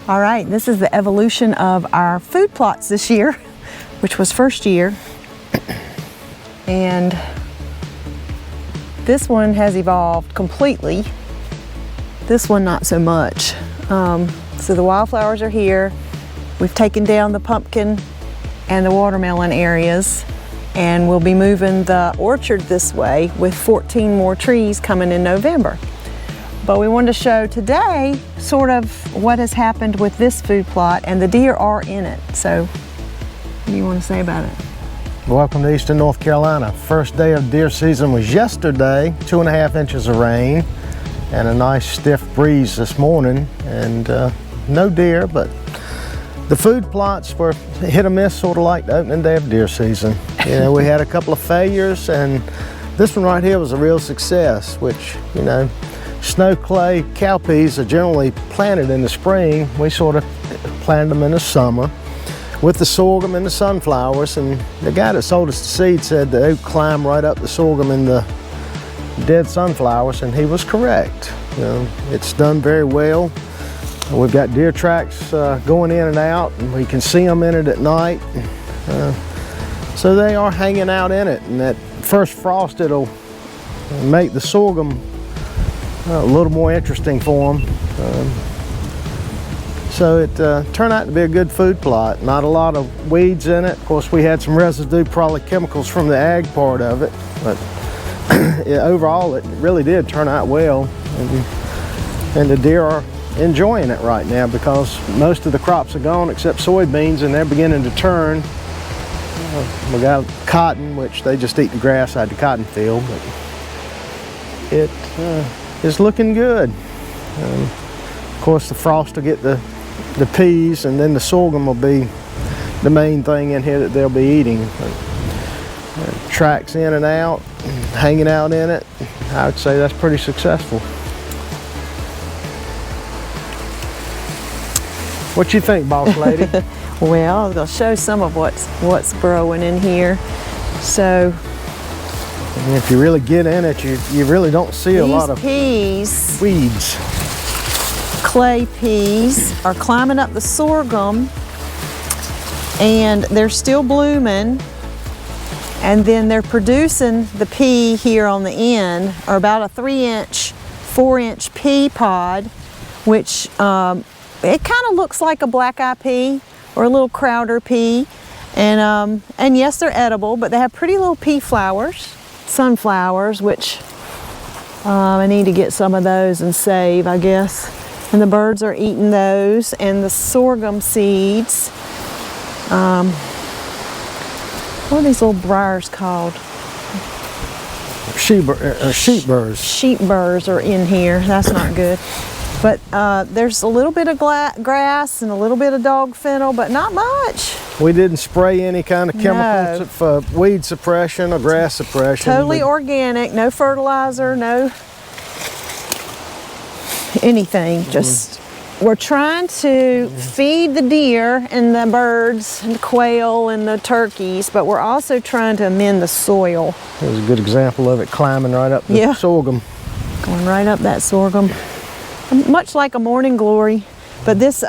All right, this is the evolution of our food plots this year, which was first year. And this one has evolved completely. This one not so much. So the wildflowers are here. We've taken down the pumpkin and the watermelon areas, and we'll be moving the orchard this way with 14 more trees coming in November. But we wanted to show today sort of what has happened with this food plot, and the deer are in it. So what do you want to say about it? Welcome to Eastern North Carolina. First day of deer season was yesterday, 2.5 inches of rain and a nice stiff breeze this morning, and no deer, but the food plots were hit or miss, sort of like the opening day of deer season. You know, we had a couple of failures, and this one right here was a real success, which, you know, snow clay cowpeas are generally planted in the spring. We sort of planted them in the summer with the sorghum and the sunflowers, and the guy that sold us the seed said that they would climb right up the sorghum and the dead sunflowers, and he was correct. You know, it's done very well. We've got deer tracks going in and out, and we can see them in it at night. So they are hanging out in it, and that first frost, it'll make the sorghum a little more interesting for them. So it turned out to be a good food plot. Not a lot of weeds in it. Of course, we had some residue, probably chemicals from the ag part of it, but overall it really did turn out well. And the deer are enjoying it right now because most of the crops are gone except soybeans, and they're beginning to turn. We got cotton, which they just eat the grass out of the cotton field, but it is looking good. Of course, the frost will get the peas, and then the sorghum will be the main thing in here that they'll be eating. Tracks in and out, hanging out in it, I would say that's pretty successful. What you think, boss lady? Well, I was going to show some of what's growing in here. So if you really get in it, you really don't see a lot of peas, weeds. Clay peas are climbing up the sorghum, and they're still blooming, and then they're producing the pea here on the end, or about a 3-inch, 4-inch pea pod, which it kind of looks like a black-eye pea or a little Crowder pea, and yes, they're edible, but they have pretty little pea flowers, sunflowers, which I need to get some of those and save, I guess. And the birds are eating those, and the sorghum seeds. What are these little briars called? Sheep burrs. Sheep burrs are in here. That's not good. But there's a little bit of grass and a little bit of dog fennel, but not much. We didn't spray any kind of chemicals for weed suppression or grass suppression. Totally organic, no fertilizer, no anything. Just we're trying to feed the deer and the birds and the quail and the turkeys, but we're also trying to amend the soil. There's a good example of it climbing right up the sorghum. Going right up that sorghum. Much like a morning glory, but this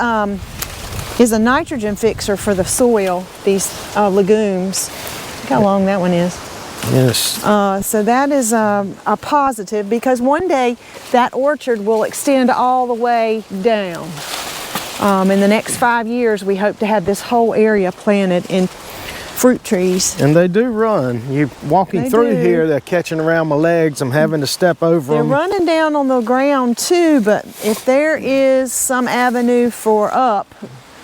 is a nitrogen fixer for the soil, these legumes. Look how long that one is. Yes. So that is a positive, because one day that orchard will extend all the way down. In the next 5 years, we hope to have this whole area planted in fruit trees. And they do run. You're walking through here, they're catching around my legs. I'm having to step over them. They're running down on the ground too, but if there is some avenue for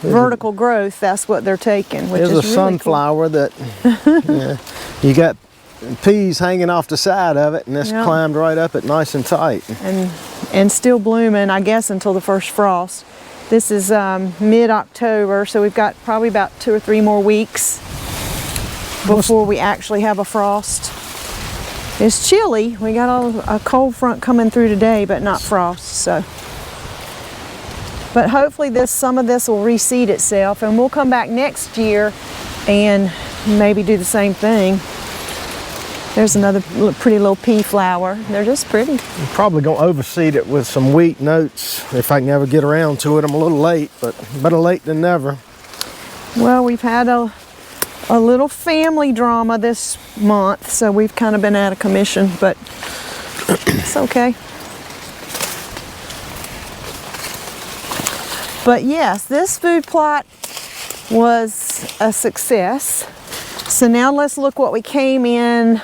vertical growth, that's what they're taking, which is really cool. There's a sunflower that you got peas hanging off the side of it, and it's climbed right up it nice and tight. And still blooming, I guess, until the first frost. This is mid-October, so we've got probably about 2 or 3 more weeks before we actually have a frost. It's chilly. We got a cold front coming through today, but not frost. So, but hopefully some of this will reseed itself, and we'll come back next year and maybe do the same thing. There's another pretty little pea flower. They're just pretty. I'm probably gonna overseed it with some wheat and oats if I can ever get around to it. I'm a little late, but better late than never. Well, we've had a little family drama this month, so we've kind of been out of commission, but it's okay. But yes, this food plot was a success. So now let's look what we came in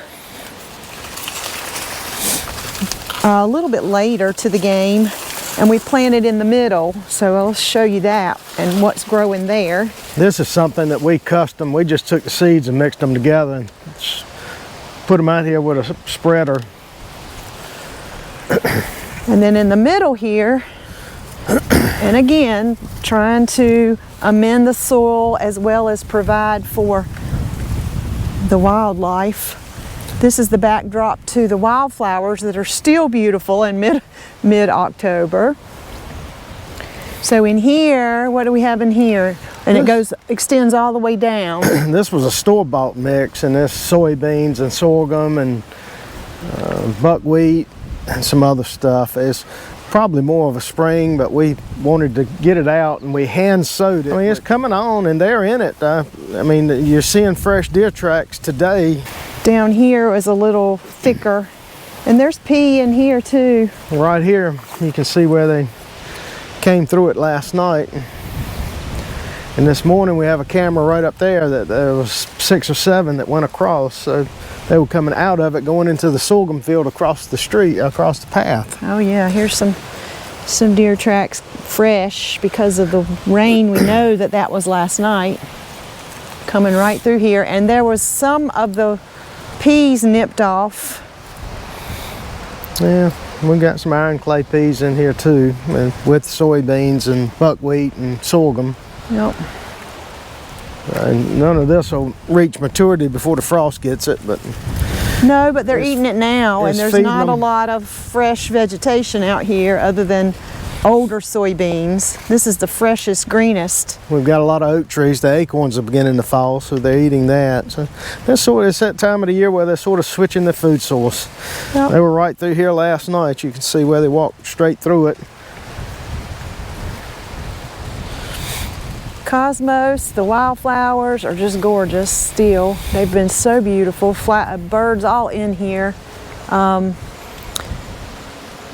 a little bit later to the game, and we planted in the middle, so I'll show you that and what's growing there. This is something that we just took the seeds and mixed them together and put them out here with a spreader. And then in the middle here, and again, trying to amend the soil as well as provide for the wildlife. This is the backdrop to the wildflowers that are still beautiful in mid-October. So in here, what do we have in here? And it extends all the way down. This was a store-bought mix, and there's soybeans and sorghum and buckwheat and some other stuff. It's probably more of a spring, but we wanted to get it out and we hand sowed it. I mean, it's coming on and they're in it. I mean, you're seeing fresh deer tracks today. Down here is a little thicker, and there's pea in here too. Right here, you can see where they came through it last night. And this morning we have a camera right up there that there was 6 or 7 that went across. So they were coming out of it, going into the sorghum field across the street, across the path. Oh yeah, here's some deer tracks fresh because of the rain. We know that was last night, coming right through here. And there was some of the peas nipped off. Yeah, we got some iron clay peas in here too, with soybeans and buckwheat and sorghum. Yep. And none of this will reach maturity before the frost gets it, but no, but they're eating it now, and there's not a lot of fresh vegetation out here other than older soybeans. This is the freshest, greenest. We've got a lot of oak trees. The acorns are beginning to fall, so they're eating that. So it's that time of the year where they're sort of switching their food source. Yep. They were right through here last night. You can see where they walked straight through it. Cosmos, the wildflowers are just gorgeous still. They've been so beautiful. Birds all in here.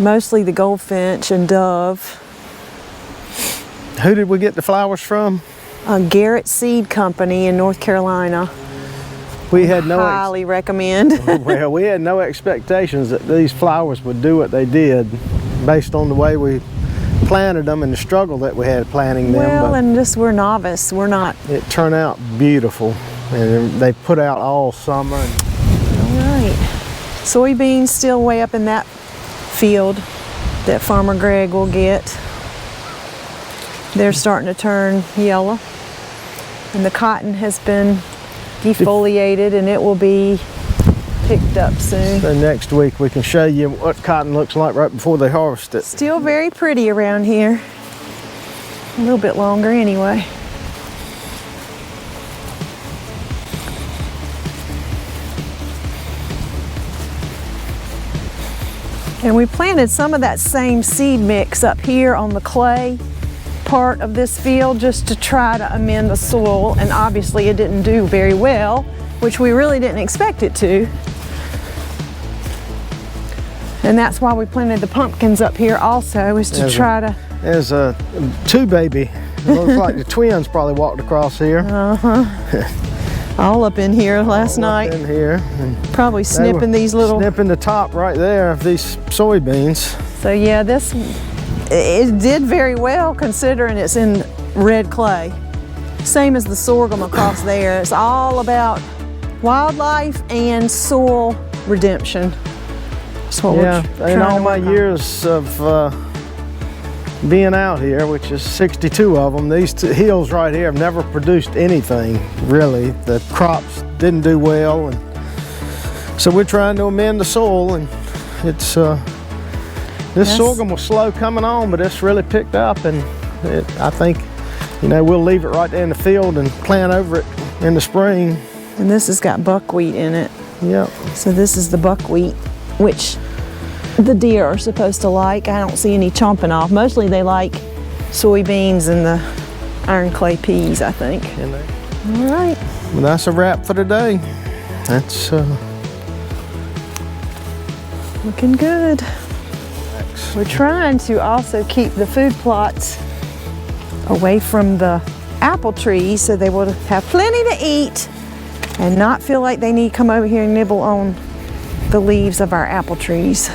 Mostly the goldfinch and dove. Who did we get the flowers from? Garrett Seed Company in North Carolina. We had no highly recommend. Well, we had no expectations that these flowers would do what they did based on the way we planted them and the struggle that we had planting them. Well, and just we're novice. We're not. It turned out beautiful, and they put out all summer. All right. Soybeans still way up in that field that Farmer Greg will get. They're starting to turn yellow, and the cotton has been defoliated, and it will be picked up soon. So next week we can show you what cotton looks like right before they harvest it. Still very pretty around here. A little bit longer anyway. And we planted some of that same seed mix up here on the clay part of this field just to try to amend the soil, and obviously it didn't do very well, which we really didn't expect it to. And that's why we planted the pumpkins up here also, is to try to... There's a 2 baby. It looks like the twins probably walked across here. All up in here last night. In here. Probably snipping these little... Snipping the top right there of these soybeans. So yeah, it did very well considering it's in red clay. Same as the sorghum across there. It's all about wildlife and soil redemption. That's what we're trying in all to my work on. years of being out here, which is 62 of them, these 2 hills right here have never produced anything, really. The crops didn't do well, and so we're trying to amend the soil, and it's this sorghum was slow coming on, but it's really picked up, and I think, we'll leave it right there in the field and plant over it in the spring. And this has got buckwheat in it. Yep. So this is the buckwheat, which the deer are supposed to like. I don't see any chomping off. Mostly they like soybeans and the iron clay peas, I think. All right. Well, that's a wrap for today. That's Looking good. We're trying to also keep the food plots away from the apple trees so they will have plenty to eat and not feel like they need to come over here and nibble on the leaves of our apple trees.